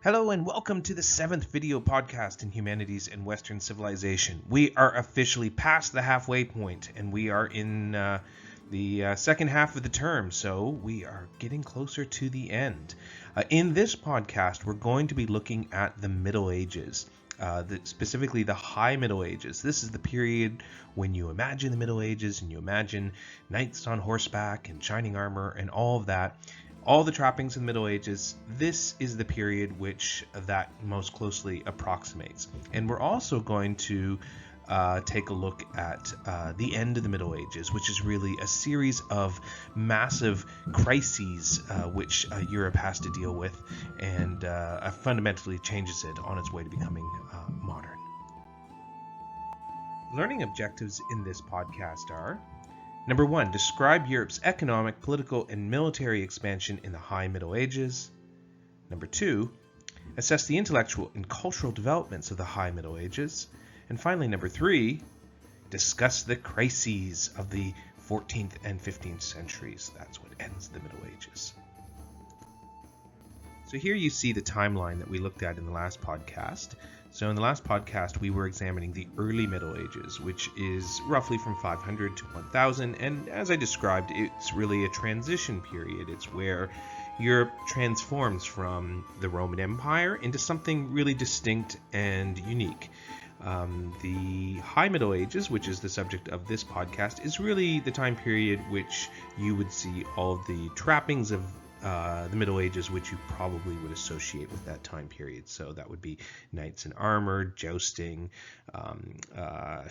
Hello and welcome to the 7th video podcast in Humanities and Western Civilization. We are officially past the halfway point and we are in the second half of the term, so we are getting closer to the end. In this podcast, we're going to be looking at the Middle Ages, specifically the High Middle Ages. This is the period when you imagine the Middle Ages and you imagine knights on horseback and shining armor and all of that. All the trappings of the Middle Ages, this is the period which that most closely approximates. And we're also going to take a look at the end of the Middle Ages, which is really a series of massive crises which Europe has to deal with and fundamentally changes it on its way to becoming modern. Learning objectives in this podcast are: Number 1, describe Europe's economic, political, and military expansion in the High Middle Ages. Number 2, assess the intellectual and cultural developments of the High Middle Ages. And finally, number 3, discuss the crises of the 14th and 15th centuries. That's what ends the Middle Ages. So here you see the timeline that we looked at in the last podcast. So in the last podcast, we were examining the early Middle Ages, which is roughly from 500 to 1000. And as I described, it's really a transition period. It's where Europe transforms from the Roman Empire into something really distinct and unique. The High Middle Ages, which is the subject of this podcast, is really the time period which you would see all the trappings of the Middle Ages, which you probably would associate with that time period. So that would be knights in armor, jousting,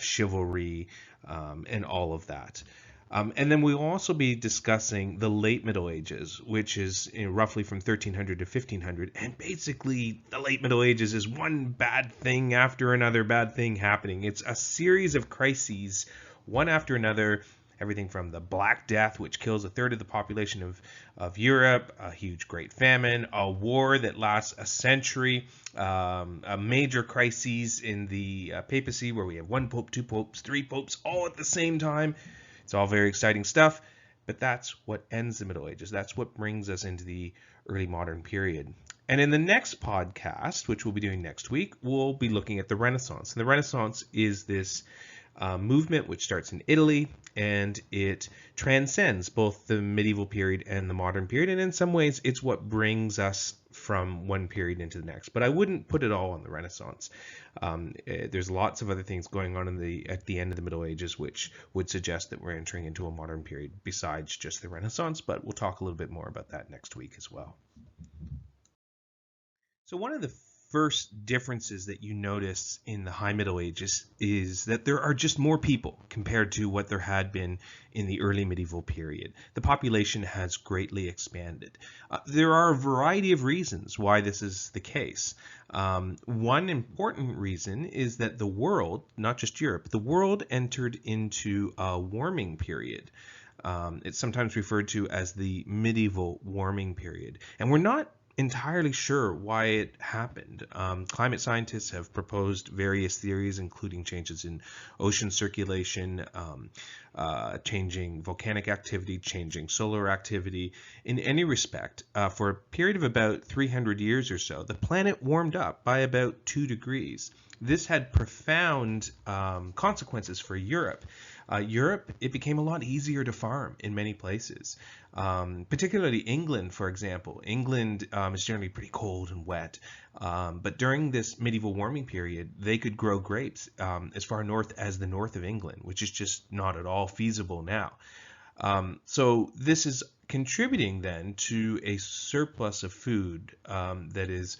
chivalry, and all of that. And then we'll also be discussing the late Middle Ages, which is roughly from 1300 to 1500. And basically, the late Middle Ages is one bad thing after another bad thing happening. It's a series of crises, one after another. Everything from the Black Death, which kills a third of the population of Europe, a huge Great Famine, a war that lasts a century, a major crises in the Papacy where we have one pope, two popes, three popes all at the same time. It's all very exciting stuff, but that's what ends the Middle Ages. That's what brings us into the early modern period. And in the next podcast, which we'll be doing next week, we'll be looking at the Renaissance. And the Renaissance is this movement which starts in Italy, and it transcends both the medieval period and the modern period, and in some ways it's what brings us from one period into the next. But I wouldn't put it all on the Renaissance. There's lots of other things going on at the end of the Middle Ages which would suggest that we're entering into a modern period besides just the Renaissance, but we'll talk a little bit more about that next week as well. So one of the first differences that you notice in the High Middle Ages is that there are just more people compared to what there had been in the early medieval period. The population has greatly expanded. There are a variety of reasons why this is the case. One important reason is that the world, not just Europe, the world entered into a warming period. It's sometimes referred to as the medieval warming period. And we're not entirely sure why it happened. Climate scientists have proposed various theories, including changes in ocean circulation, changing volcanic activity, changing solar activity. In any respect, for a period of about 300 years or so, the planet warmed up by about 2 degrees. This had profound consequences for Europe. Europe, it became a lot easier to farm in many places, particularly England, for example. England is generally pretty cold and wet, but during this medieval warming period, they could grow grapes as far north as the north of England, which is just not at all feasible now. So this is contributing then to a surplus of food that is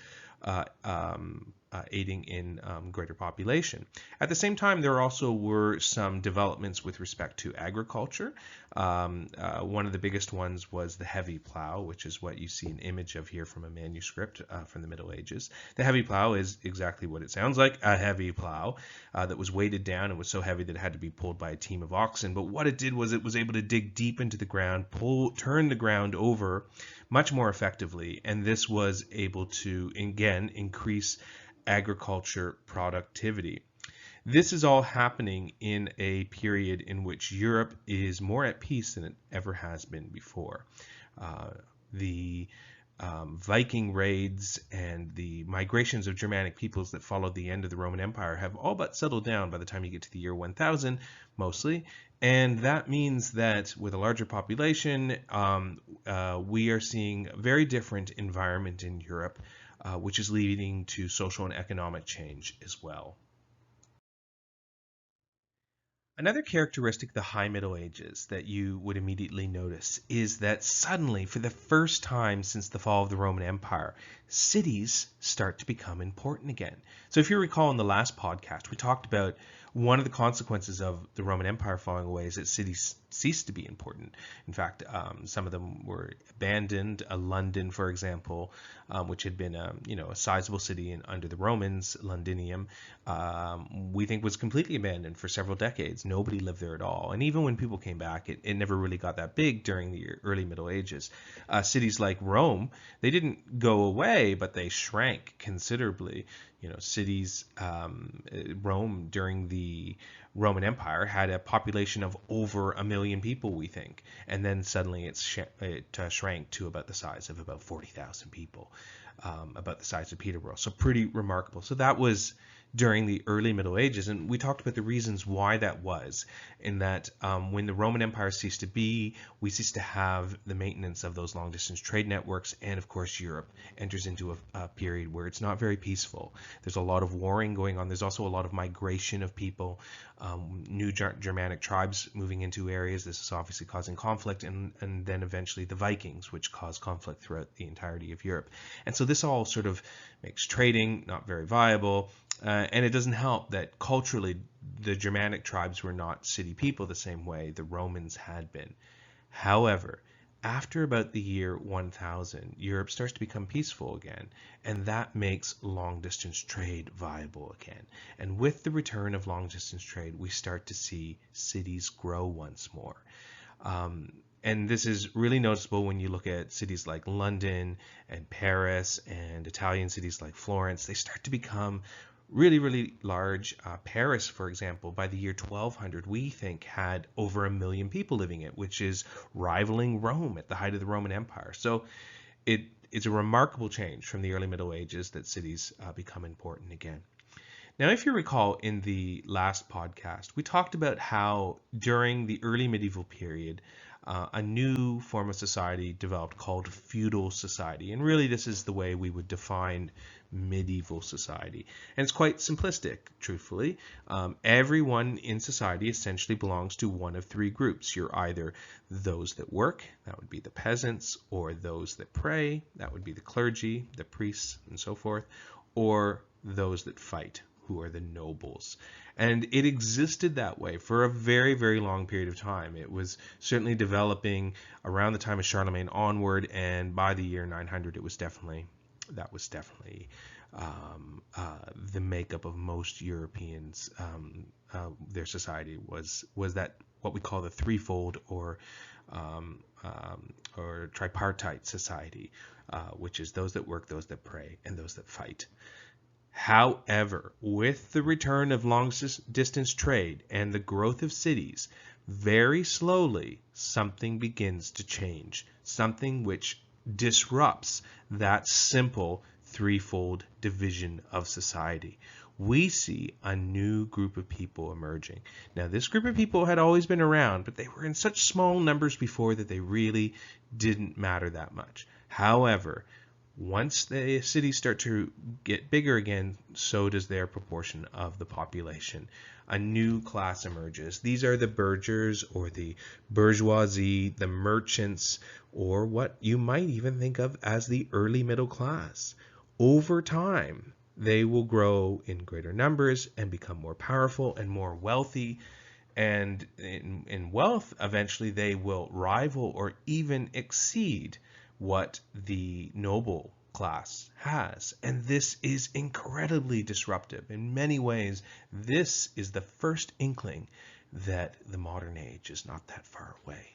aiding in greater population. At the same time, there also were some developments with respect to agriculture. One of the biggest ones was the heavy plow, which is what you see an image of here from a manuscript from the Middle Ages. The heavy plow is exactly what it sounds like, a heavy plow that was weighted down and was so heavy that it had to be pulled by a team of oxen. But what it did was it was able to dig deep into the ground, turn the ground over much more effectively, and this was able to, again, increase agriculture productivity. This is all happening in a period in which Europe is more at peace than it ever has been before. The Viking raids and the migrations of Germanic peoples that followed the end of the Roman Empire have all but settled down by the time you get to the year 1000, mostly. And that means that with a larger population, we are seeing a very different environment in Europe, which is leading to social and economic change as well. Another characteristic of the High Middle Ages that you would immediately notice is that suddenly, for the first time since the fall of the Roman Empire, cities start to become important again. So if you recall in the last podcast, we talked about one of the consequences of the Roman Empire falling away is that cities ceased to be important. In fact, some of them were abandoned. London, for example, which had been a sizable city under the Romans, Londinium, we think was completely abandoned for several decades. Nobody lived there at all. And even when people came back, it never really got that big during the early Middle Ages. Cities like Rome, they didn't go away, but they shrank considerably. Cities, Rome during the Roman Empire had a population of over 1 million people, we think, and then suddenly it shrank to about the size of about 40,000 people, about the size of Peterborough. So pretty remarkable. So that was during the early Middle Ages, and we talked about the reasons why that was, in that when the Roman Empire ceased to be, we ceased to have the maintenance of those long-distance trade networks, and of course Europe enters into a period where it's not very peaceful. There's a lot of warring going on. There's also a lot of migration of people, new Germanic tribes moving into areas. This is obviously causing conflict, and then eventually the Vikings, which cause conflict throughout the entirety of Europe. And so this all sort of makes trading not very viable. And it doesn't help that culturally the Germanic tribes were not city people the same way the Romans had been. However, after about the year 1000, Europe starts to become peaceful again, and that makes long-distance trade viable again. And with the return of long-distance trade, we start to see cities grow once more. And this is really noticeable when you look at cities like London and Paris and Italian cities like Florence. They start to become really, really large. Paris, for example, by the year 1200, we think had over 1 million people living in it, which is rivaling Rome at the height of the Roman Empire. So it's a remarkable change from the early Middle Ages that cities become important again. Now, if you recall in the last podcast, we talked about how during the early medieval period, a new form of society developed called feudal society. And really, this is the way we would define medieval society. And it's quite simplistic, truthfully. Everyone in society essentially belongs to one of three groups. You're either those that work, that would be the peasants, or those that pray, that would be the clergy, the priests, and so forth, or those that fight, who are the nobles. And it existed that way for a very, very long period of time. It was certainly developing around the time of Charlemagne onward, and by the year 900, that was definitely the makeup of most Europeans. Their society was that what we call the threefold or tripartite society, which is those that work, those that pray, and those that fight. However, with the return of long-distance trade and the growth of cities, very slowly something begins to change, something which disrupts that simple threefold division of society. We see a new group of people emerging. Now, this group of people had always been around, but they were in such small numbers before that they really didn't matter that much. However, once the cities start to get bigger again, so does their proportion of the population. A new class emerges. These are the burghers or the bourgeoisie, the merchants, or what you might even think of as the early middle class. Over time, they will grow in greater numbers and become more powerful and more wealthy. And in wealth, eventually they will rival or even exceed what the noble class has. And this is incredibly disruptive. In many ways, this is the first inkling that the modern age is not that far away.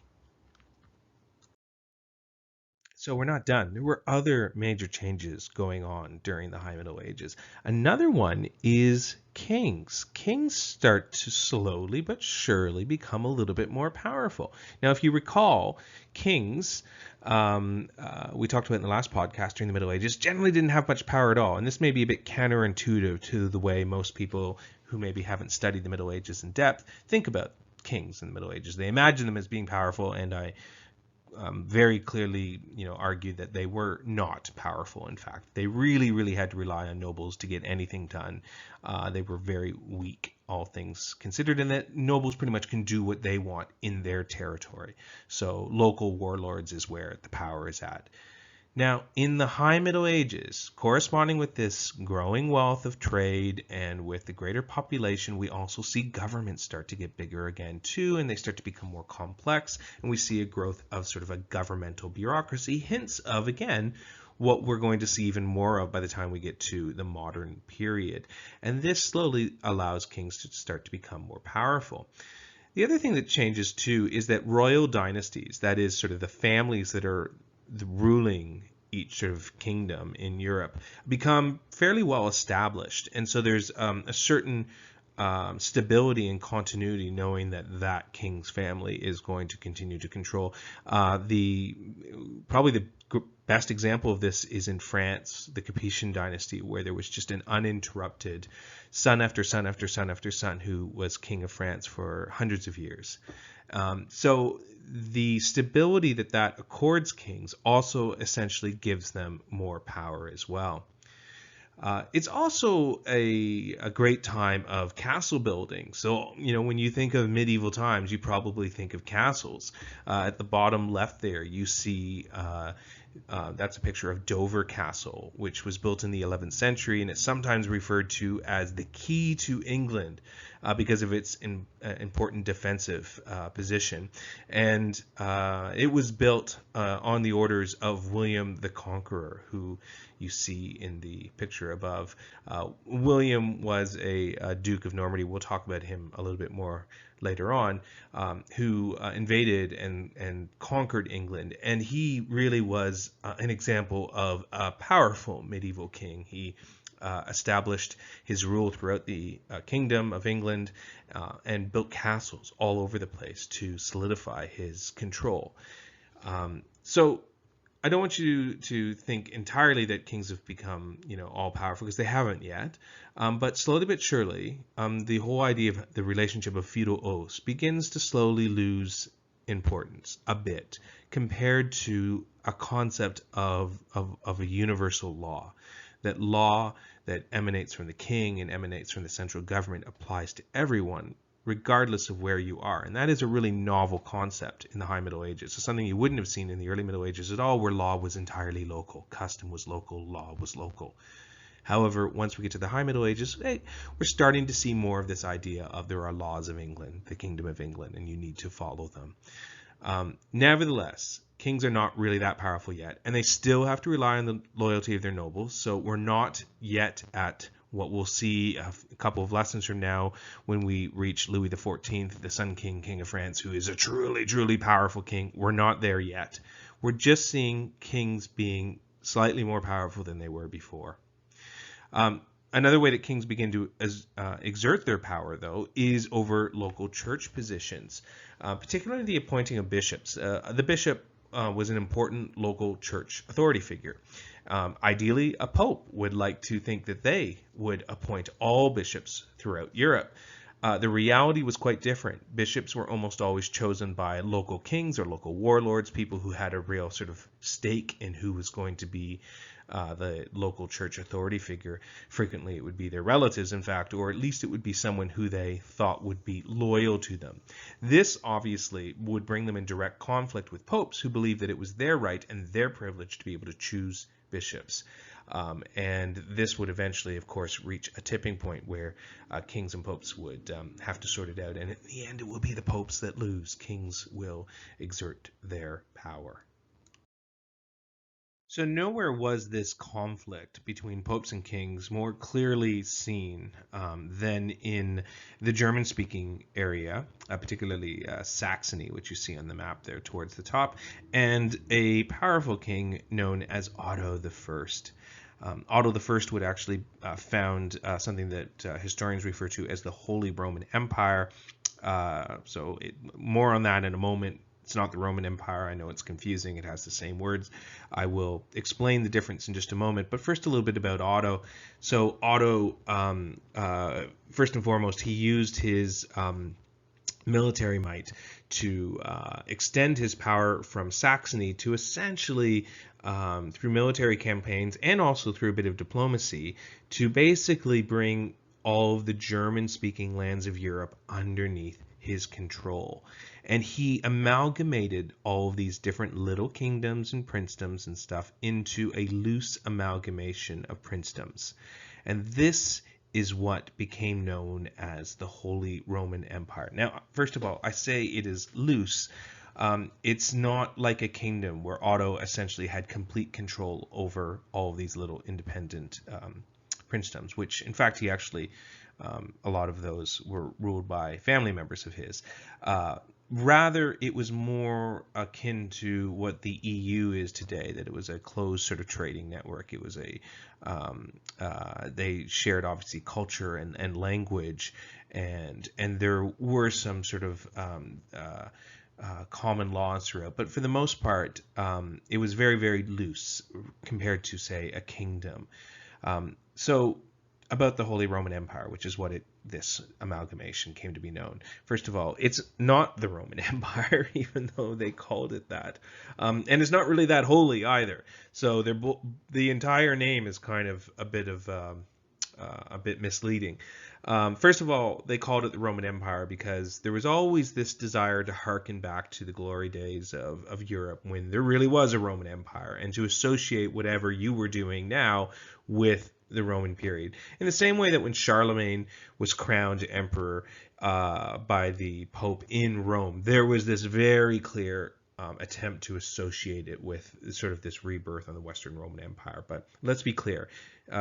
So we're not done. There were other major changes going on during the High Middle Ages. Another one is kings. Kings start to slowly but surely become a little bit more powerful. Now, if you recall, kings, we talked about in the last podcast during the Middle Ages, generally didn't have much power at all. And this may be a bit counterintuitive to the way most people who maybe haven't studied the Middle Ages in depth think about kings in the Middle Ages. They imagine them as being powerful, and I very clearly, argued that they were not powerful. In fact, they really, really had to rely on nobles to get anything done. They were very weak, all things considered, and that nobles pretty much can do what they want in their territory. So local warlords is where the power is at. Now, in the High Middle Ages, corresponding with this growing wealth of trade and with the greater population, we also see governments start to get bigger again too, and they start to become more complex, and we see a growth of sort of a governmental bureaucracy, hints of, again, what we're going to see even more of by the time we get to the modern period. And this slowly allows kings to start to become more powerful. The other thing that changes too is that royal dynasties, that is sort of the families that are ruling each sort of kingdom in Europe, become fairly well established. And so there's a certain stability and continuity knowing that that king's family is going to continue to control. Probably the best example of this is in France, the Capetian dynasty, where there was just an uninterrupted son after son after son after son who was king of France for hundreds of years. So the stability that accords kings also essentially gives them more power as well. It's also a great time of castle building. So, when you think of medieval times, you probably think of castles. At the bottom left there, you see that's a picture of Dover Castle, which was built in the 11th century, and it's sometimes referred to as the key to England because of its important defensive position. And it was built on the orders of William the Conqueror, who you see in the picture above. William was a Duke of Normandy. We'll talk about him a little bit more later on, who invaded and conquered England. And he really was an example of a powerful medieval king. He established his rule throughout the kingdom of England and built castles all over the place to solidify his control. So I don't want you to think entirely that kings have become, all powerful, because they haven't yet. But slowly but surely, the whole idea of the relationship of feudal oaths begins to slowly lose importance a bit compared to a concept of a universal law. That law that emanates from the king and emanates from the central government applies to everyone, regardless of where you are. And that is a really novel concept in the High Middle Ages. So something you wouldn't have seen in the early Middle Ages at all, where law was entirely local. Custom was local, law was local. However, once we get to the High Middle Ages, we're starting to see more of this idea of there are laws of England, the Kingdom of England, and you need to follow them. Nevertheless, kings are not really that powerful yet, and they still have to rely on the loyalty of their nobles. So we're not yet at what we'll see a couple of lessons from now when we reach Louis XIV, the Sun King, King of France, who is a truly, truly powerful king. We're not there yet. We're just seeing kings being slightly more powerful than they were before. Another way that kings begin to exert their power, though, is over local church positions, particularly the appointing of bishops. The bishop was an important local church authority figure. Ideally, a pope would like to think that they would appoint all bishops throughout Europe. The reality was quite different. Bishops were almost always chosen by local kings or local warlords, people who had a real sort of stake in who was going to be the local church authority figure. Frequently it would be their relatives, in fact, or at least it would be someone who they thought would be loyal to them. This obviously would bring them in direct conflict with popes, who believed that it was their right and their privilege to be able to choose bishops. And this would eventually, of course, reach a tipping point where kings and popes would have to sort it out. And in the end, it will be the popes that lose. Kings will exert their power. So nowhere was this conflict between popes and kings more clearly seen than in the German-speaking area, particularly Saxony, which you see on the map there towards the top, and a powerful king known as Otto the First. Otto the First would actually found something that historians refer to as the Holy Roman Empire. More on that in a moment. It's not the Roman Empire. I know it's confusing. It has the same words. I will explain the difference in just a moment. But first, a little bit about Otto. So Otto, first and foremost, he used his military might to extend his power from Saxony to essentially, through military campaigns and also through a bit of diplomacy, to basically bring all of the German-speaking lands of Europe underneath his control. And he amalgamated all of these different little kingdoms and princedoms and stuff into a loose amalgamation of princedoms. And this is what became known as the Holy Roman Empire. Now, first of all, I say it is loose. It's not like a kingdom where Otto essentially had complete control over all of these little independent princedoms, which in fact he actually, a lot of those were ruled by family members of his. Rather, it was more akin to what the EU is today, that it was a closed sort of trading network. It was they shared obviously culture and language, and there were some sort of common laws throughout. But for the most part, it was very, very loose compared to, say, a kingdom. So about the Holy Roman Empire, which is what this amalgamation came to be known. First of all, it's not the Roman Empire, even though they called it that. And it's not really that holy either. So the entire name is kind of a bit misleading. First of all, they called it the Roman Empire because there was always this desire to harken back to the glory days of Europe when there really was a Roman Empire, and to associate whatever you were doing now with the Roman period. In the same way that when Charlemagne was crowned emperor by the Pope in Rome, there was this very clear attempt to associate it with sort of this rebirth of the Western Roman Empire. But let's be clear,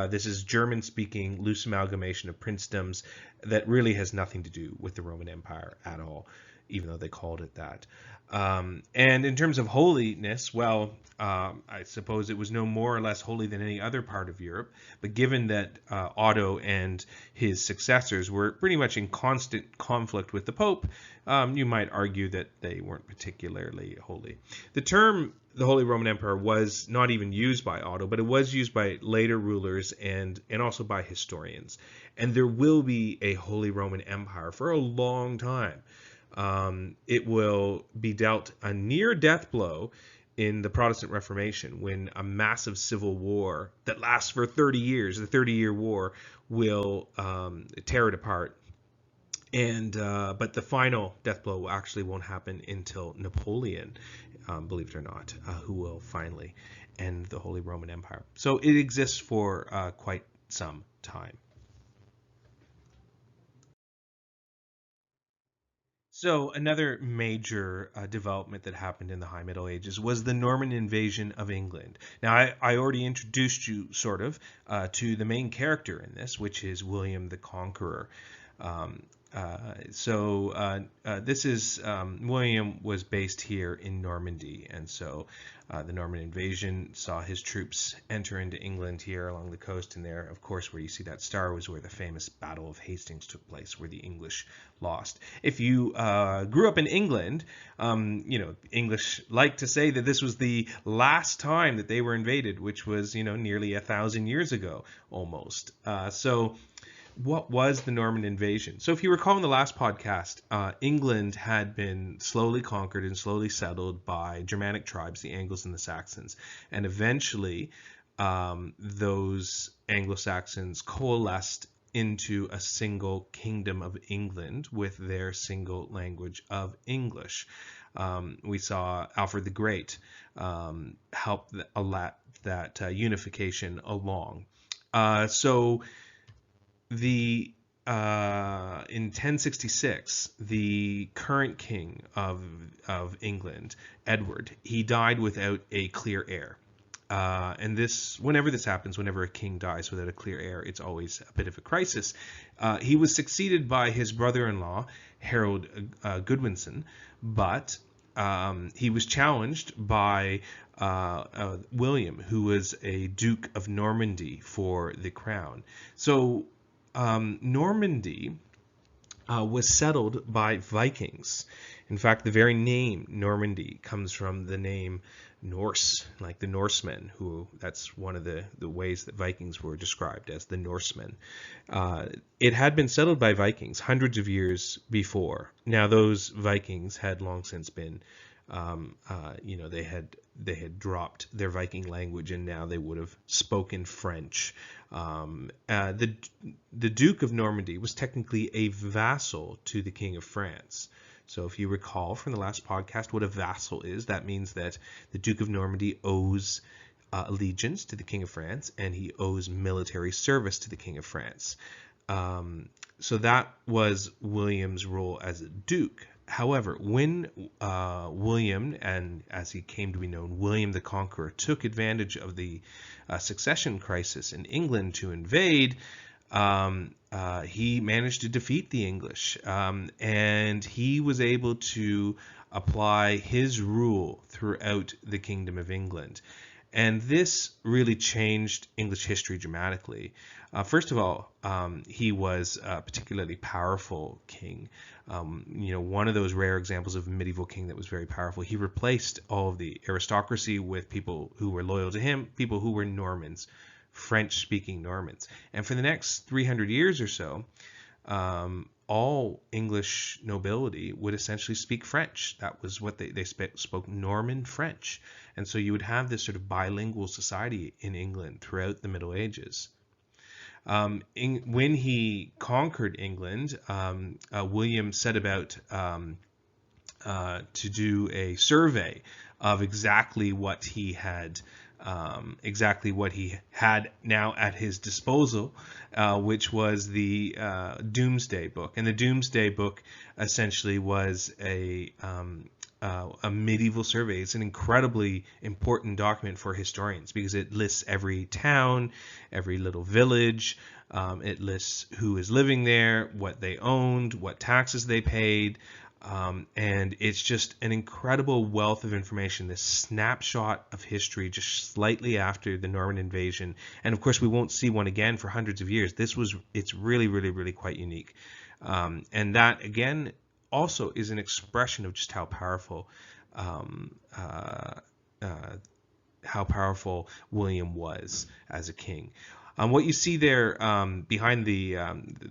this is German-speaking loose amalgamation of princedoms that really has nothing to do with the Roman Empire at all, even though they called it that. And in terms of holiness, well, I suppose it was no more or less holy than any other part of Europe. But given that Otto and his successors were pretty much in constant conflict with the Pope, you might argue that they weren't particularly holy. The term the Holy Roman Empire was not even used by Otto, but it was used by later rulers and also by historians. And there will be a Holy Roman Empire for a long time. It will be dealt a near death blow in the Protestant Reformation, when a massive civil war that lasts for 30 years, the 30-Year War, will tear it apart. And but the final death blow actually won't happen until Napoleon, believe it or not, who will finally end the Holy Roman Empire. So it exists for quite some time. So another major development that happened in the High Middle Ages was the Norman invasion of England. Now, I already introduced you sort of to the main character in this, which is William the Conqueror. This is William was based here in Normandy, and so the Norman invasion saw his troops enter into England here along the coast, and there, of course, where you see that star was where the famous Battle of Hastings took place, where the English lost. If you grew up in England, English like to say that this was the last time that they were invaded, which was, nearly 1,000 years ago, almost. What was the Norman invasion? So if you recall in the last podcast, England had been slowly conquered and slowly settled by Germanic tribes, the Angles and the Saxons. And eventually, those Anglo-Saxons coalesced into a single kingdom of England with their single language of English. We saw Alfred the Great help that unification along. In 1066, the current king of England, Edward, he died without a clear heir. and this, whenever this happens, whenever a king dies without a clear heir, it's always a bit of a crisis. He was succeeded by his brother-in-law, Harold Godwinson, but he was challenged by William, who was a Duke of Normandy for the crown. So Normandy was settled by Vikings. In fact, the very name Normandy comes from the name Norse, like the Norsemen, that's one of the ways that Vikings were described, as the Norsemen. It had been settled by Vikings hundreds of years before. Now, those Vikings had long since been, they had dropped their Viking language, and now they would have spoken French. The Duke of Normandy was technically a vassal to the King of France. So if you recall from the last podcast what a vassal is, that means that the Duke of Normandy owes allegiance to the King of France, and he owes military service to the King of France. So that was William's role as a duke. However, when William, and as he came to be known, William the Conqueror, took advantage of the succession crisis in England to invade, he managed to defeat the English, and he was able to apply his rule throughout the Kingdom of England. And this really changed English history dramatically. First of all, he was a particularly powerful king. One of those rare examples of a medieval king that was very powerful. He replaced all of the aristocracy with people who were loyal to him, people who were Normans, French-speaking Normans. And for the next 300 years or so, all English nobility would essentially speak French. That was what they spoke, Norman French. And so you would have this sort of bilingual society in England throughout the Middle Ages. When he conquered England, William set about to do a survey of exactly what he had now at his disposal, which was the Doomsday Book. And the Doomsday Book essentially was a medieval survey. It's an incredibly important document for historians because it lists every town, every little village. It lists who is living there, what they owned, what taxes they paid. And it's just an incredible wealth of information, this snapshot of history just slightly after the Norman invasion. And of course, we won't see one again for hundreds of years. It's really, really, really quite unique. And that, again, also is an expression of just how powerful William was as a king. What you see there behind the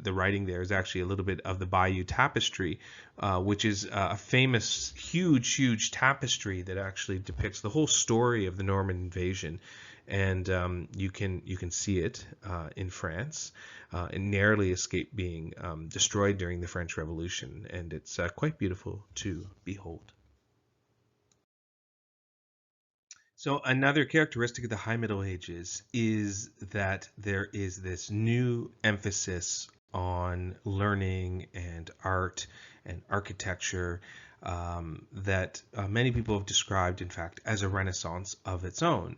writing there is actually a little bit of the Bayeux Tapestry, which is a famous, huge tapestry that actually depicts the whole story of the Norman invasion. And you can see it in France. It narrowly escaped being destroyed during the French Revolution, and it's quite beautiful to behold. So another characteristic of the High Middle Ages is that there is this new emphasis on learning and art and architecture that many people have described, in fact, as a Renaissance of its own.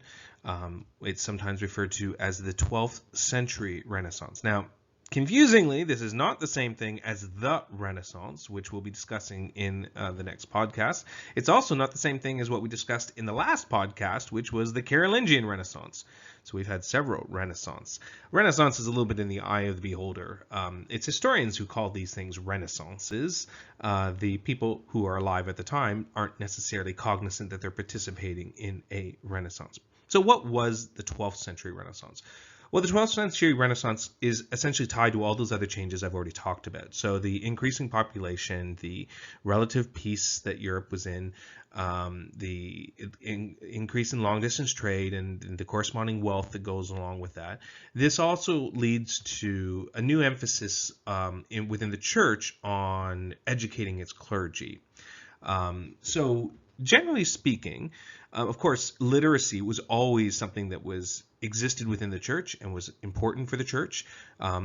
It's sometimes referred to as the 12th century Renaissance. Now, confusingly, this is not the same thing as the Renaissance, which we'll be discussing in the next podcast. It's also not the same thing as what we discussed in the last podcast, which was the Carolingian Renaissance. So we've had several Renaissance. Renaissance is a little bit in the eye of the beholder. It's historians who call these things Renaissances. The people who are alive at the time aren't necessarily cognizant that they're participating in a Renaissance. So what was the 12th century Renaissance? Well, the 12th century Renaissance is essentially tied to all those other changes I've already talked about. So the increasing population, the relative peace that Europe was in, the increase in long-distance trade, and the corresponding wealth that goes along with that. This also leads to a new emphasis within the church on educating its clergy. So generally speaking, of course, literacy was always something that existed within the church and was important for the church.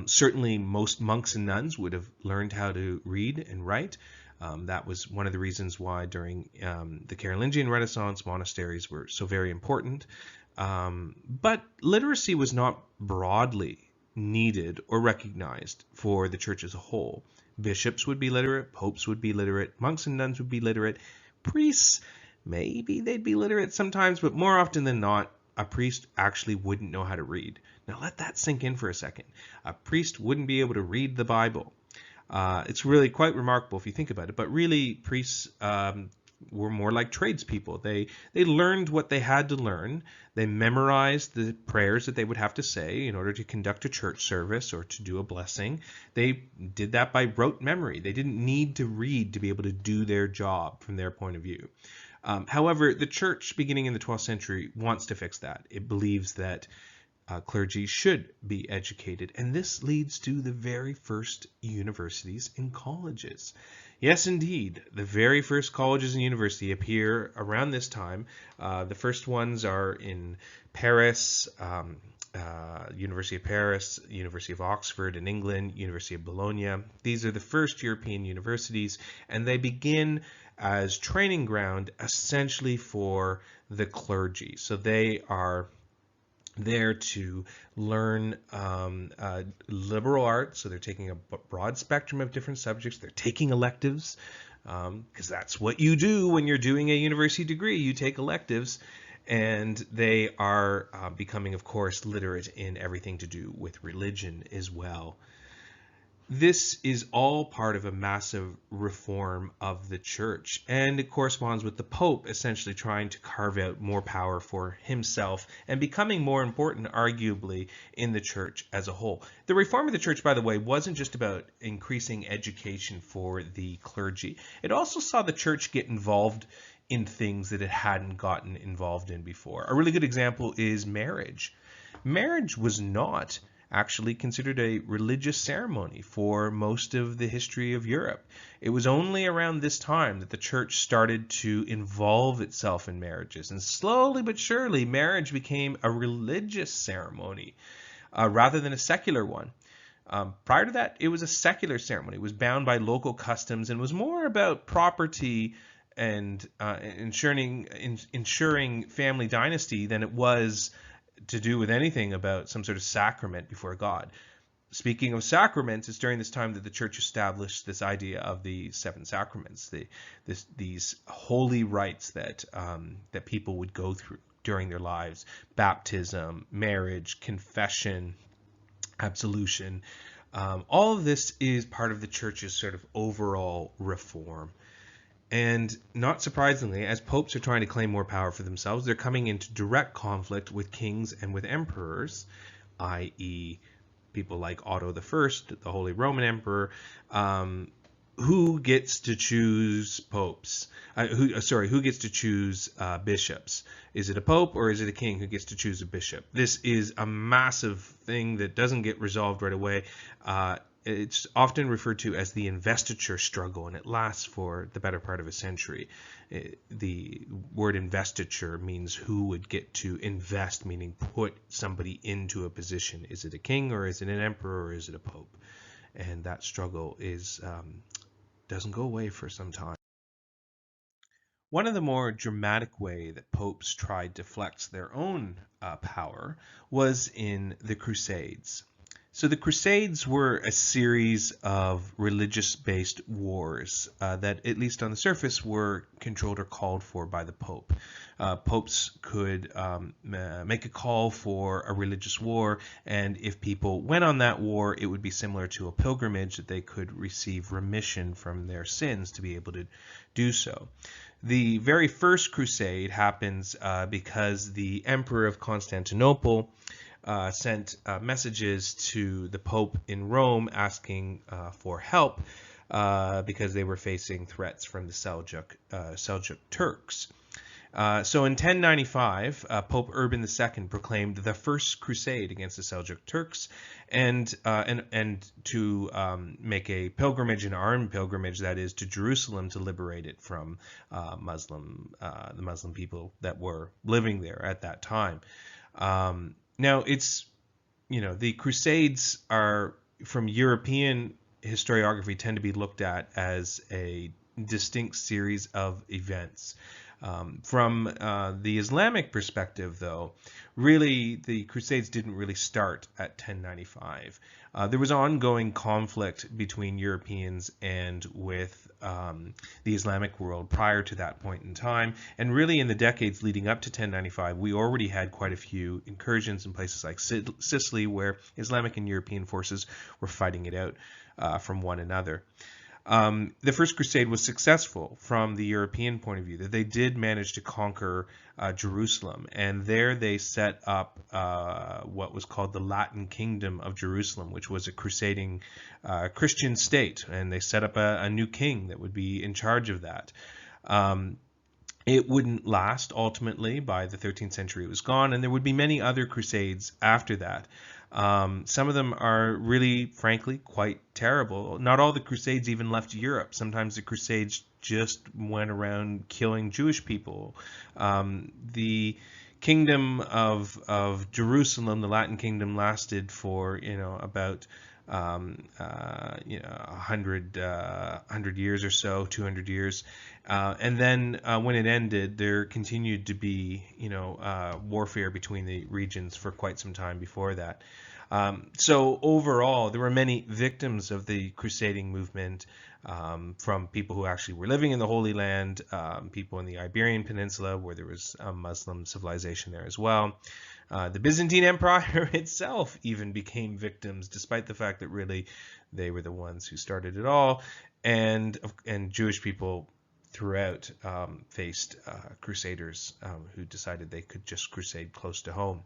Certainly most monks and nuns would have learned how to read and write. That was one of the reasons why during the Carolingian Renaissance, monasteries were so very important. But literacy was not broadly needed or recognized for the church as a whole. Bishops would be literate, popes would be literate, monks and nuns would be literate, priests, maybe they'd be literate sometimes, but more often than not, a priest actually wouldn't know how to read. Now let that sink in for a second. A priest wouldn't be able to read the Bible. It's really quite remarkable if you think about it, but really priests were more like tradespeople. They learned what they had to learn. They memorized the prayers that they would have to say in order to conduct a church service or to do a blessing. They did that by rote memory. They didn't need to read to be able to do their job from their point of view. However, the church beginning in the 12th century wants to fix that. It believes that clergy should be educated, and this leads to the very first universities and colleges. Yes, indeed, the very first colleges and universities appear around this time. The first ones are in Paris, University of Paris, University of Oxford in England, University of Bologna. These are the first European universities, and they begin as training ground essentially for the clergy. So they are there to learn liberal arts, so they're taking a broad spectrum of different subjects. They're taking electives, because that's what you do when you're doing a university degree. You take electives, and they are becoming, of course, literate in everything to do with religion as well. This is all part of a massive reform of the church, and it corresponds with the Pope essentially trying to carve out more power for himself and becoming more important, arguably, in the church as a whole. The reform of the church, by the way, wasn't just about increasing education for the clergy. It also saw the church get involved in things that it hadn't gotten involved in before. A really good example is marriage. Marriage was not actually considered a religious ceremony for most of the history of Europe. It was only around this time that the church started to involve itself in marriages, and slowly but surely marriage became a religious ceremony rather than a secular one. Prior to that, it was a secular ceremony. It was bound by local customs and was more about property and ensuring family dynasty than it was to do with anything about some sort of sacrament before God. Speaking of sacraments, it's during this time that the church established this idea of the seven sacraments, these holy rites that people would go through during their lives: baptism, marriage, confession, absolution. All of this is part of the church's sort of overall reform. And not surprisingly, as popes are trying to claim more power for themselves, they're coming into direct conflict with kings and with emperors, i.e. people like Otto I, the Holy Roman Emperor. Who gets to choose popes? Who gets to choose bishops? Is it a pope or is it a king who gets to choose a bishop? This is a massive thing that doesn't get resolved right away. It's often referred to as the investiture struggle, and it lasts for the better part of a century. The word investiture means who would get to invest, meaning put somebody into a position. Is it a king, or is it an emperor, or is it a pope? And that struggle doesn't go away for some time. One of the more dramatic ways that popes tried to flex their own power was in the Crusades. So the Crusades were a series of religious-based wars that, at least on the surface, were controlled or called for by the Pope. Popes could make a call for a religious war, and if people went on that war, it would be similar to a pilgrimage that they could receive remission from their sins to be able to do so. The very first crusade happens because the Emperor of Constantinople sent messages to the Pope in Rome asking for help because they were facing threats from the Seljuk Turks. So in 1095, Pope Urban II proclaimed the First Crusade against the Seljuk Turks, and to make a pilgrimage, an armed pilgrimage, that is, to Jerusalem to liberate it from the Muslim people that were living there at that time. Now, the Crusades are, from European historiography, tend to be looked at as a distinct series of events. From the Islamic perspective, though, really the Crusades didn't really start at 1095. There was ongoing conflict between Europeans and with the Islamic world prior to that point in time. And really in the decades leading up to 1095, we already had quite a few incursions in places like Sicily, where Islamic and European forces were fighting it out from one another. The First Crusade was successful from the European point of view, that they did manage to conquer Jerusalem, and there they set up what was called the Latin Kingdom of Jerusalem, which was a crusading Christian state, and they set up a new king that would be in charge of that. It wouldn't last. Ultimately, by the 13th century, it was gone, and there would be many other crusades after that. Some of them are really, frankly, quite terrible. Not all the crusades even left Europe. Sometimes the crusades just went around killing Jewish people. The kingdom of Jerusalem, the Latin kingdom, lasted for about 100 years or so, 200 years. And then when it ended, there continued to be, warfare between the regions for quite some time before that. So overall, there were many victims of the crusading movement, from people who actually were living in the Holy Land, people in the Iberian Peninsula, where there was a Muslim civilization there as well. The Byzantine Empire itself even became victims, despite the fact that really they were the ones who started it all, and Jewish people throughout faced crusaders who decided they could just crusade close to home.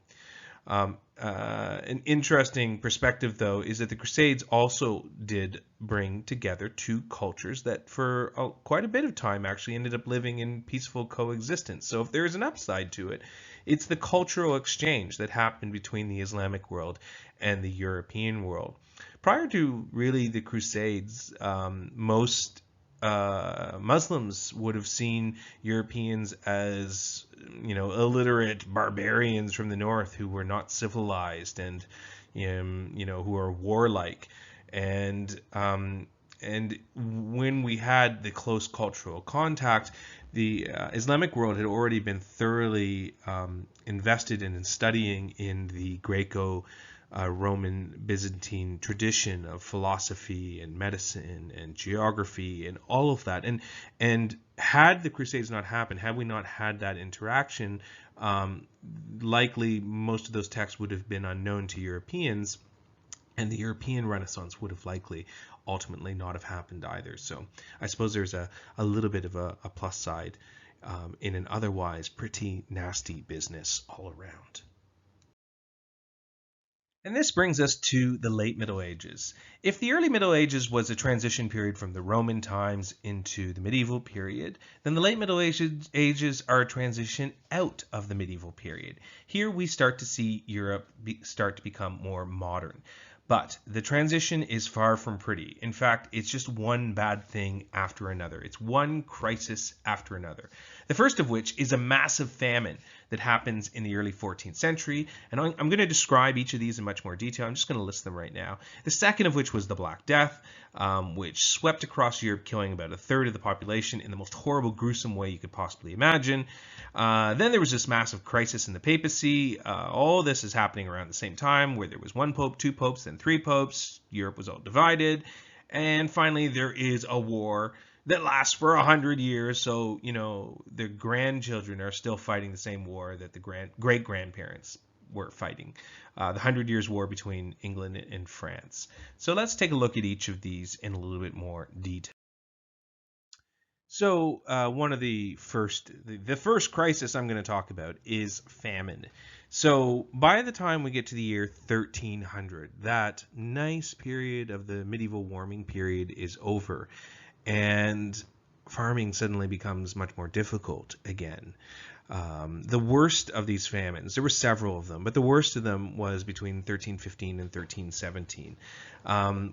An interesting perspective, though, is that the Crusades also did bring together two cultures that for quite a bit of time actually ended up living in peaceful coexistence. So if there is an upside to it, it's the cultural exchange that happened between the Islamic world and the European world. Prior to really the Crusades, most Muslims would have seen Europeans as, illiterate barbarians from the north who were not civilized and, who are warlike. And when we had the close cultural contact, the Islamic world had already been thoroughly invested in studying in the Greco-Roman Byzantine tradition of philosophy and medicine and geography and all of that. And had the Crusades not happened, had we not had that interaction, likely most of those texts would have been unknown to Europeans, and the European Renaissance would have likely ultimately not have happened either. So I suppose there's a little bit of a plus side in an otherwise pretty nasty business all around. And this brings us to the late Middle Ages. If the early Middle Ages was a transition period from the Roman times into the medieval period, then the late Middle Ages are a transition out of the medieval period. Here we start to see Europe start to become more modern. But the transition is far from pretty. In fact, it's just one bad thing after another. It's one crisis after another. The first of which is a massive famine that happens in the early 14th century. And I'm going to describe each of these in much more detail. I'm just going to list them right now. The second of which was the Black Death, which swept across Europe, killing about a third of the population in the most horrible, gruesome way you could possibly imagine. Then there was this massive crisis in the Papacy. All this is happening around the same time, where there was one pope, two popes, then three popes. Europe was all divided. And finally, there is a war that lasts for 100 years. So, the grandchildren are still fighting the same war that the great-grandparents were fighting. The 100 Years' War between England and France. So let's take a look at each of these in a little bit more detail. So one of the first crisis I'm going to talk about is famine. So by the time we get to the year 1300, that nice period of the medieval warming period is over, and farming suddenly becomes much more difficult again. The worst of these famines, there were several of them, but the worst of them was between 1315 and 1317.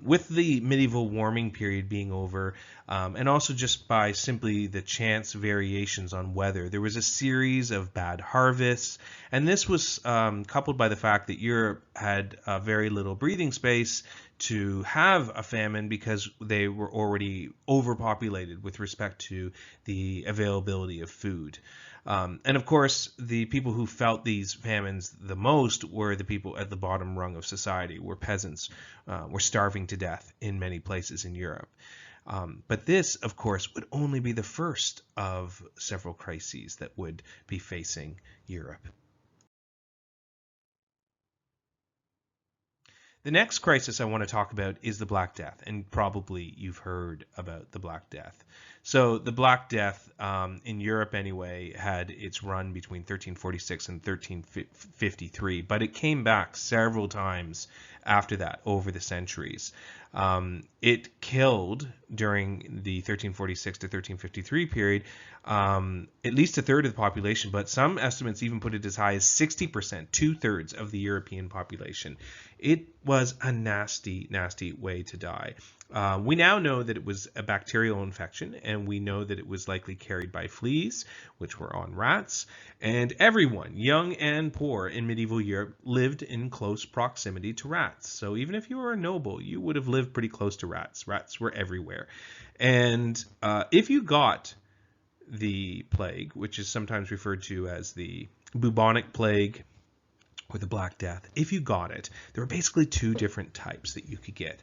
With the medieval warming period being over, and also just by simply the chance variations on weather, there was a series of bad harvests, and this was coupled by the fact that Europe had very little breathing space to have a famine because they were already overpopulated with respect to the availability of food. And of course, the people who felt these famines the most were the people at the bottom rung of society, where peasants were starving to death in many places in Europe. But this, of course, would only be the first of several crises that would be facing Europe. The next crisis I want to talk about is the Black Death, and probably you've heard about the Black Death. So the Black Death, in Europe anyway, had its run between 1346 and 1353, but it came back several times after that over the centuries. It killed, during the 1346 to 1353 period, at least a third of the population, but some estimates even put it as high as 60%, two-thirds of the European population. It was a nasty, nasty way to die. We now know that it was a bacterial infection, and we know that it was likely carried by fleas, which were on rats, and everyone, young and poor, in medieval Europe lived in close proximity to rats. So even if you were a noble, you would have lived pretty close to rats. Rats were everywhere. And if you got the plague, which is sometimes referred to as the bubonic plague or the Black Death, if you got it, there were basically two different types that you could get.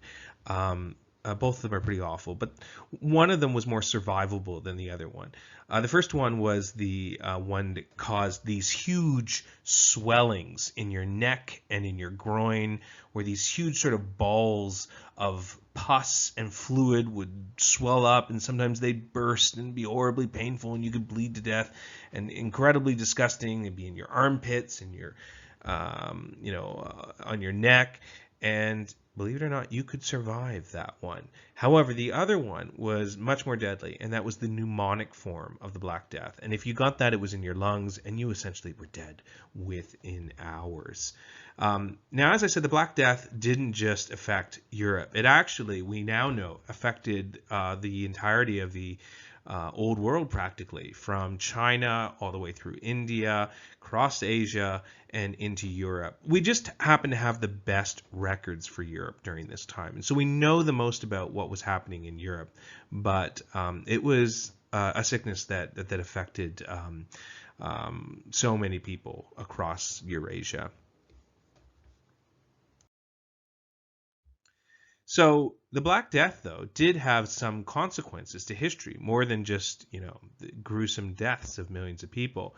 Both of them are pretty awful, but one of them was more survivable than the other one. The first one was the one that caused these huge swellings in your neck and in your groin, where these huge sort of balls of pus and fluid would swell up, and sometimes they'd burst and be horribly painful, and you could bleed to death, and incredibly disgusting. It'd be in your armpits and your, on your neck. And believe it or not, you could survive that one. However, the other one was much more deadly, and that was the pneumonic form of the Black Death. And if you got that, it was in your lungs, and you essentially were dead within hours. Now, as I said, the Black Death didn't just affect Europe. It actually, we now know, affected the entirety of the old world, practically, from China all the way through India, across Asia, and into Europe. We just happen to have the best records for Europe during this time. And so we know the most about what was happening in Europe, but it was a sickness that affected so many people across Eurasia. So the Black Death, though, did have some consequences to history, more than just, the gruesome deaths of millions of people.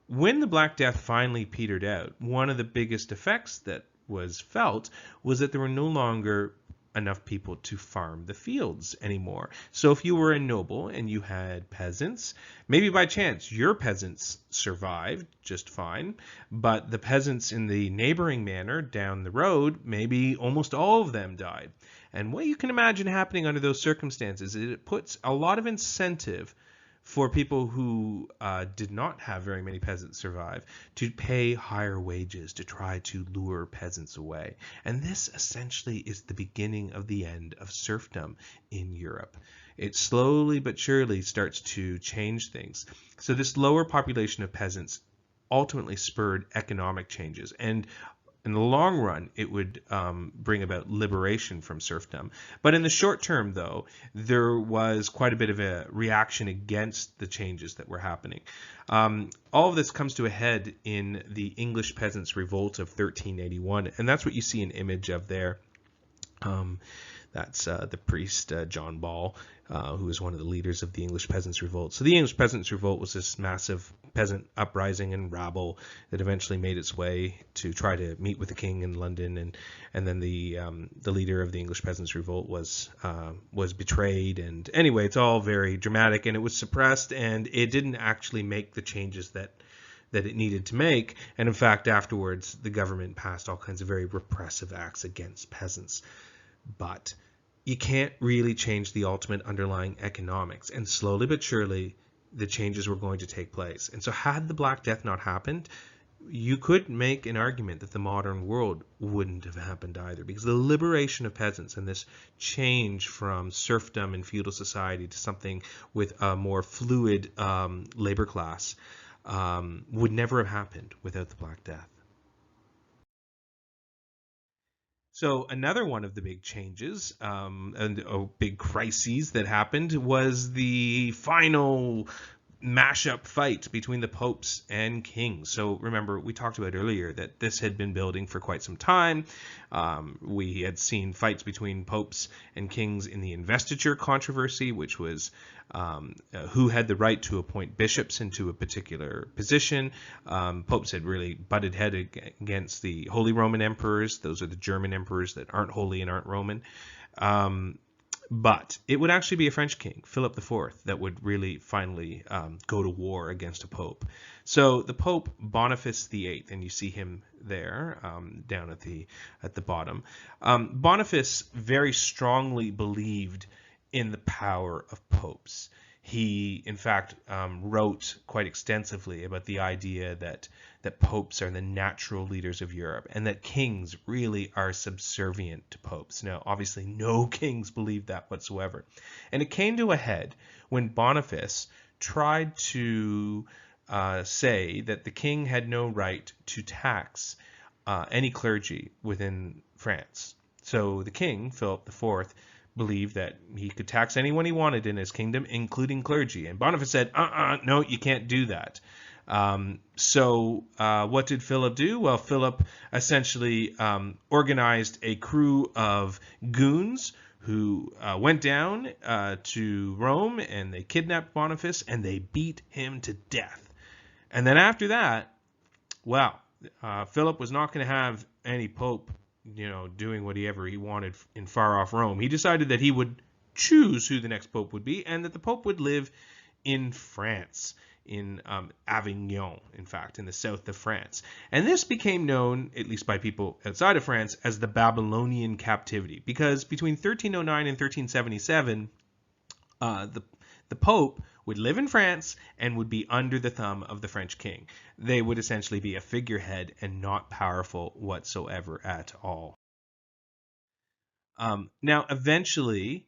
When the Black Death finally petered out, one of the biggest effects that was felt was that there were no longer enough people to farm the fields anymore. So if you were a noble and you had peasants, maybe by chance your peasants survived just fine, but the peasants in the neighboring manor down the road, maybe almost all of them died. And what you can imagine happening under those circumstances is it puts a lot of incentive for people who did not have very many peasants survive to pay higher wages to try to lure peasants away. And this essentially is the beginning of the end of serfdom in Europe. It slowly but surely starts to change things. So this lower population of peasants ultimately spurred economic changes, and in the long run, it would bring about liberation from serfdom. But in the short term, though, there was quite a bit of a reaction against the changes that were happening. All of this comes to a head in the English Peasants' Revolt of 1381, and that's what you see an image of there. That's the priest, John Ball, who was one of the leaders of the English Peasants' Revolt. So the English Peasants' Revolt was this massive peasant uprising and rabble that eventually made its way to try to meet with the king in London, and then the leader of the English Peasants' Revolt was betrayed. And anyway, it's all very dramatic, and it was suppressed, and it didn't actually make the changes that it needed to make. And in fact, afterwards, the government passed all kinds of very repressive acts against peasants. But you can't really change the ultimate underlying economics. And slowly but surely, the changes were going to take place. And so had the Black Death not happened, you could make an argument that the modern world wouldn't have happened either, because the liberation of peasants and this change from serfdom and feudal society to something with a more fluid labor class would never have happened without the Black Death. So another one of the big changes and big crises that happened was the final mashup fight between the popes and kings. So remember, we talked about earlier that this had been building for quite some time. We had seen fights between popes and kings in the investiture controversy, which was who had the right to appoint bishops into a particular position. Popes had really butted head against the Holy Roman emperors. Those are the German emperors that aren't holy and aren't Roman. But it would actually be a French king, Philip IV, that would really finally go to war against a pope. So the Pope Boniface VIII, and you see him there down at the bottom. Boniface very strongly believed in the power of popes. He, in fact, wrote quite extensively about the idea that popes are the natural leaders of Europe and that kings really are subservient to popes. Now, obviously, no kings believed that whatsoever. And it came to a head when Boniface tried to say that the king had no right to tax any clergy within France. So the king, Philip IV, believed that he could tax anyone he wanted in his kingdom, including clergy. And Boniface said, no, you can't do that. So what did Philip do? Well, Philip essentially organized a crew of goons who went down to Rome, and they kidnapped Boniface and they beat him to death. And then after that, well, Philip was not going to have any pope doing whatever he wanted in far off Rome. He decided that he would choose who the next pope would be, and that the pope would live in France, in Avignon, in fact, in the south of France. And this became known, at least by people outside of France, as the Babylonian captivity, because between 1309 and 1377, the Pope would live in France and would be under the thumb of the French king. They would essentially be a figurehead and not powerful whatsoever at all. Now, eventually,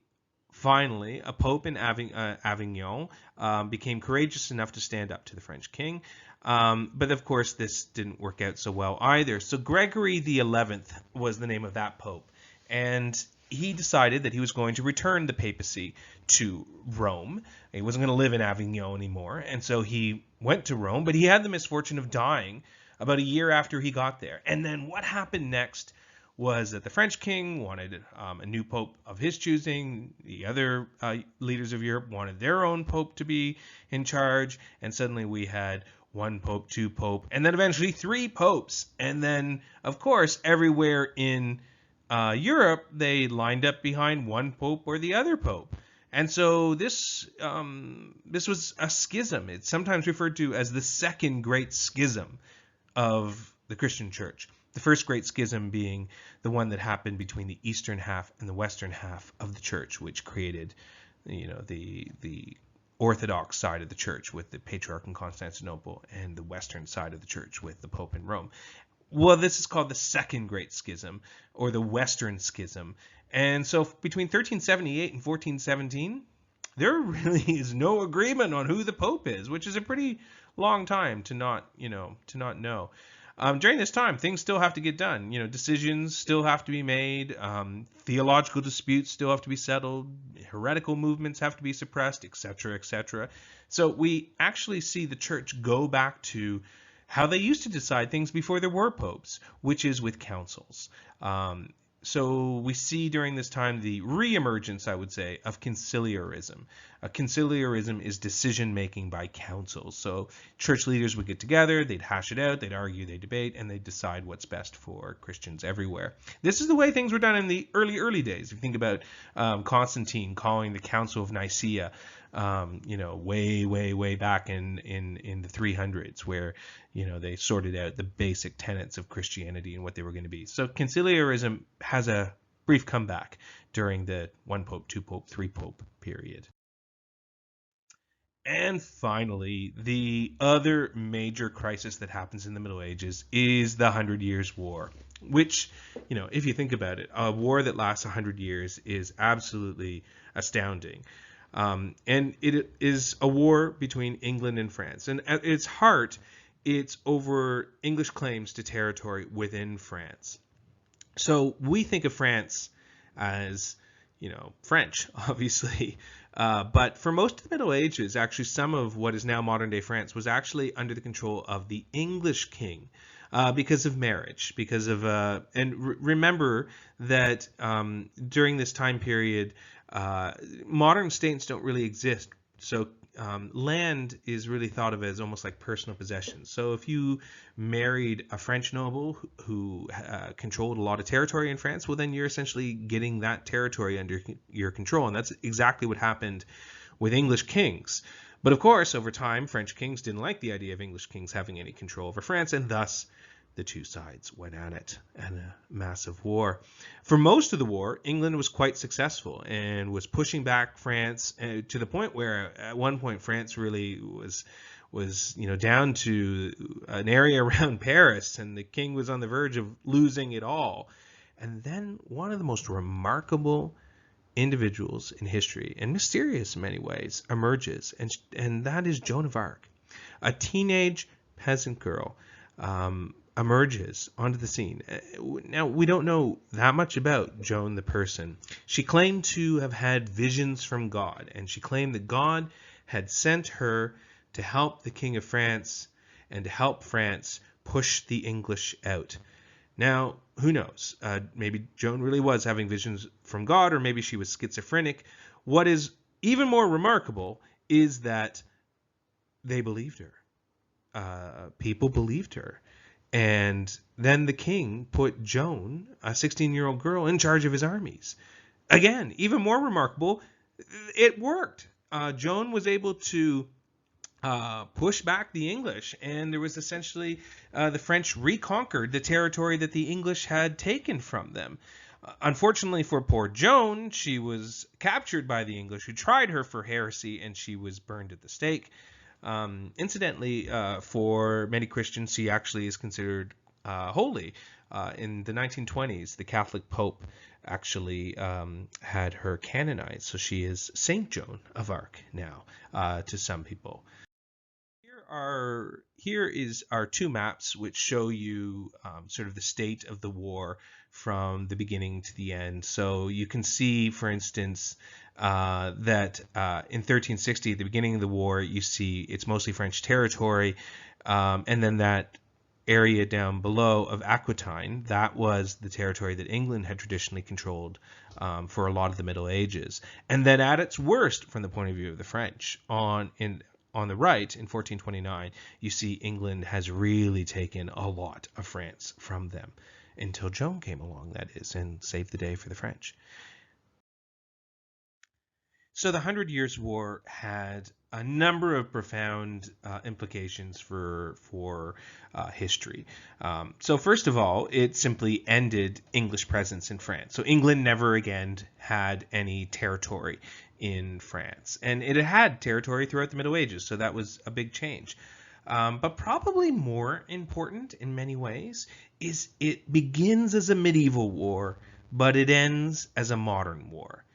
finally, a pope in Avignon became courageous enough to stand up to the French king. But of course, this didn't work out so well either. So Gregory XI was the name of that pope. And he decided that he was going to return the papacy to Rome. He wasn't going to live in Avignon anymore. And so he went to Rome, but he had the misfortune of dying about a year after he got there. And then what happened next was that the French king wanted a new pope of his choosing. The other leaders of Europe wanted their own pope to be in charge. And suddenly we had one pope, two pope, and then eventually three popes. And then, of course, everywhere in Europe, they lined up behind one pope or the other pope. And so this was a schism. It's sometimes referred to as the second great schism of the Christian church. The first great schism being the one that happened between the eastern half and the western half of the church, which created, the Orthodox side of the church with the Patriarch in Constantinople and the western side of the church with the Pope in Rome. Well, this is called the Second Great Schism, or the Western Schism. And so between 1378 and 1417, there really is no agreement on who the Pope is, which is a pretty long time to not know. During this time, things still have to get done. Decisions still have to be made. Theological disputes still have to be settled. Heretical movements have to be suppressed, etc., etc. So we actually see the church go back to how they used to decide things before there were popes, which is with councils. So we see during this time the re-emergence, I would say, of conciliarism. Conciliarism is decision-making by councils. So church leaders would get together, they'd hash it out, they'd argue, they'd debate, and they'd decide what's best for Christians everywhere. This is the way things were done in the early days. If you think about Constantine calling the Council of Nicaea, way back in the 300s, where they sorted out the basic tenets of Christianity and what they were going to be. So conciliarism has a brief comeback during the one pope, two pope, three pope period. And finally, the other major crisis that happens in the Middle Ages is the Hundred Years' War, which, if you think about it, a war that lasts 100 years is absolutely astounding. And it is a war between England and France. And at its heart, it's over English claims to territory within France. So we think of France as, French, obviously. But for most of the Middle Ages, actually, some of what is now modern day France was actually under the control of the English king because of marriage. Remember that during this time period, modern states don't really exist. So land is really thought of as almost like personal possessions. So if you married a French noble who controlled a lot of territory in France, well, then you're essentially getting that territory under your control. And that's exactly what happened with English kings. But of course, over time, French kings didn't like the idea of English kings having any control over France, and thus the two sides went at it in a massive war. For most of the war, England was quite successful and was pushing back France to the point where at one point France really was down to an area around Paris, and the king was on the verge of losing it all. And then one of the most remarkable individuals in history, and mysterious in many ways, emerges, and that is Joan of Arc, a teenage peasant girl. Emerges onto the scene. Now, we don't know that much about Joan the person. She claimed to have had visions from God, and she claimed that God had sent her to help the King of France and to help France push the English out. Now, who knows? Maybe Joan really was having visions from God, or maybe she was schizophrenic. What is even more remarkable is that they believed her. People believed her. And then the king put Joan, a 16-year-old girl, in charge of his armies. Again, even more remarkable, it worked. Joan was able to push back the English, and there was essentially the French reconquered the territory that the English had taken from them. Unfortunately for poor Joan, she was captured by the English, who tried her for heresy, and she was burned at the stake. Incidentally, for many Christians, she actually is considered holy. In the 1920s, the Catholic Pope actually had her canonized, so she is Saint Joan of Arc now to some people. Here is our two maps which show you sort of the state of the war from the beginning to the end. So you can see, for instance, that in 1360, at the beginning of the war, you see it's mostly French territory, and then that area down below of Aquitaine, that was the territory that England had traditionally controlled for a lot of the Middle Ages. And then at its worst, from the point of view of the French, on the right, in 1429, you see England has really taken a lot of France from them, until Joan came along, that is, and saved the day for the French. So the 100 Years' War had a number of profound implications for history. So first of all, it simply ended English presence in France. So England never again had any territory in France. And it had territory throughout the Middle Ages, so that was a big change. But probably more important in many ways is it begins as a medieval war, but it ends as a modern war.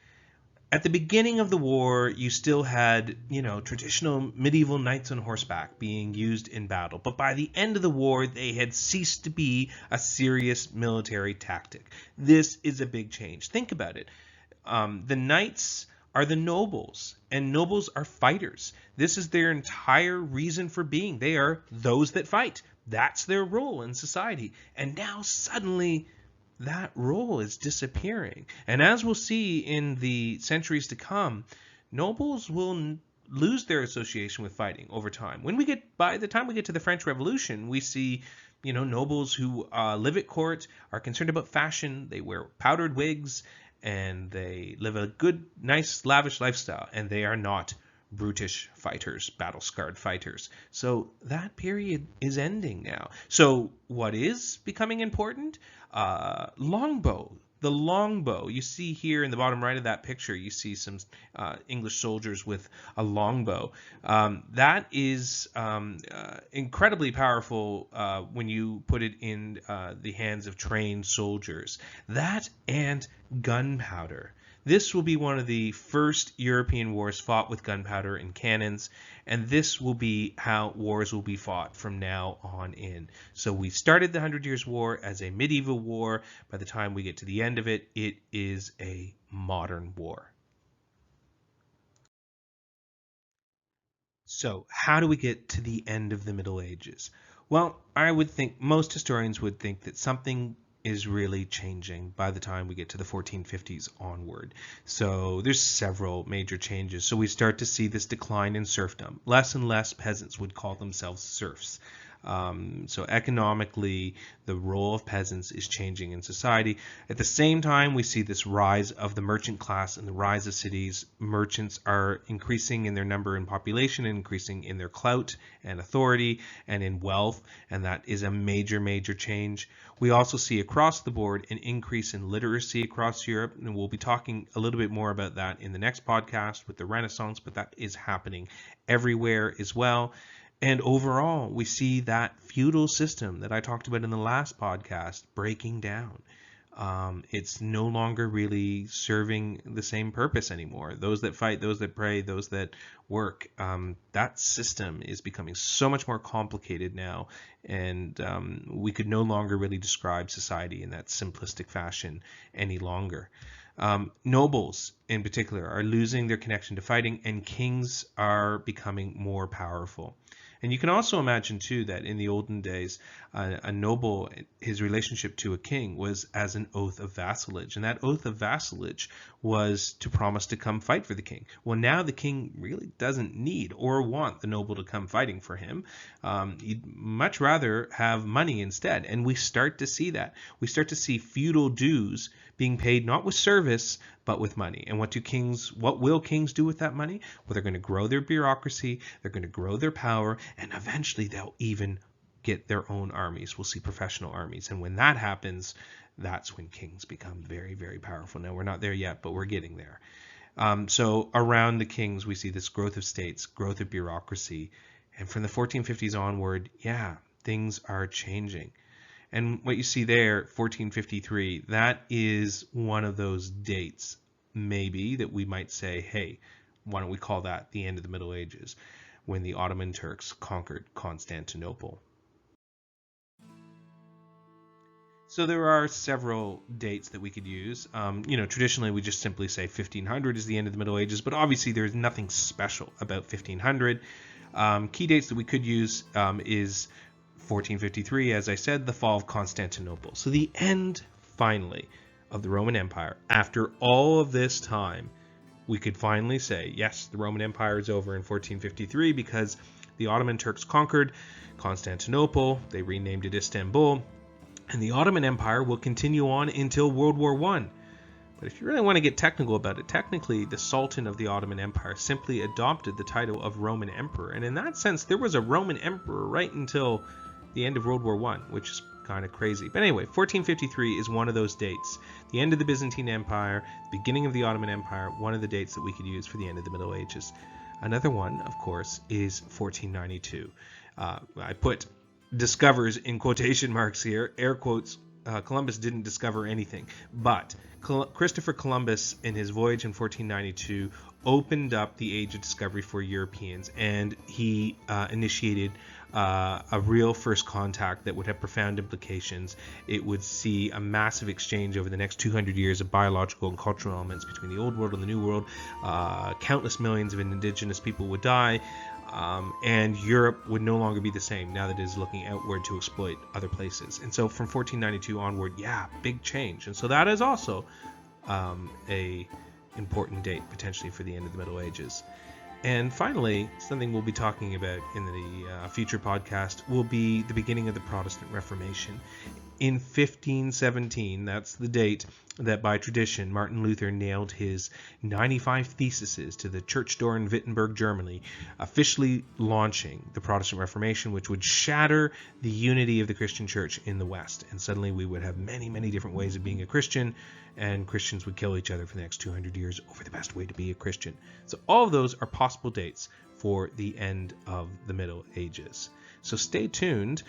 At the beginning of the war, you still had, traditional medieval knights on horseback being used in battle. But by the end of the war, they had ceased to be a serious military tactic. This is a big change. Think about it. The knights are the nobles, and nobles are fighters. This is their entire reason for being. They are those that fight. That's their role in society. And now suddenly that role is disappearing. And as we'll see in the centuries to come, nobles will lose their association with fighting over time. By the time we get to the French Revolution, we see, nobles who live at court are concerned about fashion. They wear powdered wigs, and they live a good, nice, lavish lifestyle, and they are not brutish fighters, battle-scarred fighters. So that period is ending now. So what is becoming important? Longbow The longbow, you see here in the bottom right of that picture, you see some English soldiers with a longbow. That is incredibly powerful when you put it in the hands of trained soldiers. That and gunpowder. This will be one of the first European wars fought with gunpowder and cannons, and this will be how wars will be fought from now on in. So we started the 100 Years' War as a medieval war. By the time we get to the end of it, it is a modern war. So how do we get to the end of the Middle Ages? Well, I would think most historians would think that something is really changing by the time we get to the 1450s onward. So there's several major changes. So we start to see this decline in serfdom. Less and less peasants would call themselves serfs. So economically, the role of peasants is changing in society. At the same time, we see this rise of the merchant class and the rise of cities. Merchants are increasing in their number and population, increasing in their clout and authority and in wealth, and that is a major, major change. We also see across the board an increase in literacy across Europe, and we'll be talking a little bit more about that in the next podcast with the Renaissance, but that is happening everywhere as well. And overall, we see that feudal system that I talked about in the last podcast breaking down. It's no longer really serving the same purpose anymore. Those that fight, those that pray, those that work, that system is becoming so much more complicated now, and we could no longer really describe society in that simplistic fashion any longer. Nobles, in particular, are losing their connection to fighting, and kings are becoming more powerful. And you can also imagine, too, that in the olden days, a noble, his relationship to a king was as an oath of vassalage. And that oath of vassalage was to promise to come fight for the king. Well, now the king really doesn't need or want the noble to come fighting for him. He'd much rather have money instead. And we start to see that. We start to see feudal dues being paid not with service, but with money. And what will kings do with that money? Well, they're going to grow their bureaucracy, they're going to grow their power, and eventually they'll even get their own armies. We'll see professional armies. And when that happens, that's when kings become very, very powerful. Now, we're not there yet, but we're getting there. So around the kings, we see this growth of states, growth of bureaucracy. And from the 1450s onward, things are changing. And what you see there, 1453, that is one of those dates, maybe, that we might say, hey, why don't we call that the end of the Middle Ages, when the Ottoman Turks conquered Constantinople. So there are several dates that we could use. Traditionally we just simply say 1500 is the end of the Middle Ages, but obviously there's nothing special about 1500. Key dates that we could use is 1453, as I said, the fall of Constantinople. So the end, finally, of the Roman Empire. After all of this time, we could finally say, yes, the Roman Empire is over in 1453 because the Ottoman Turks conquered Constantinople. They renamed it Istanbul. And the Ottoman Empire will continue on until World War I. But if you really want to get technical about it, technically the Sultan of the Ottoman Empire simply adopted the title of Roman Emperor. And in that sense, there was a Roman Emperor right until the end of World War I, which is kind of crazy. But anyway, 1453 is one of those dates. The end of the Byzantine Empire, the beginning of the Ottoman Empire, one of the dates that we could use for the end of the Middle Ages. Another one, of course, is 1492. I put discovers in quotation marks here, air quotes. Columbus didn't discover anything, but Christopher Columbus in his voyage in 1492 opened up the age of discovery for Europeans, and he initiated a real first contact that would have profound implications. It would see a massive exchange over the next 200 years of biological and cultural elements between the Old World and the New World. Countless millions of indigenous people would die, and Europe would no longer be the same now that it is looking outward to exploit other places. And so from 1492 onward, big change. And so that is also a important date potentially for the end of the Middle Ages. And finally, something we'll be talking about in the future podcast will be the beginning of the Protestant Reformation. in 1517, that's the date that by tradition Martin Luther nailed his 95 theses to the church door in Wittenberg, Germany, officially launching the Protestant Reformation, which would shatter the unity of the Christian church in the West. And suddenly we would have many, many different ways of being a Christian, and Christians would kill each other for the next 200 years over the best way to be a Christian. So all of those are possible dates for the end of the Middle Ages. So stay tuned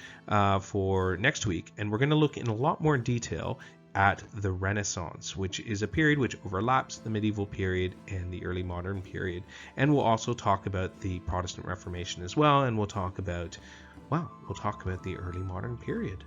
for next week, and we're going to look in a lot more detail at the Renaissance, which is a period which overlaps the medieval period and the early modern period. And we'll also talk about the Protestant Reformation as well, and we'll talk about the early modern period.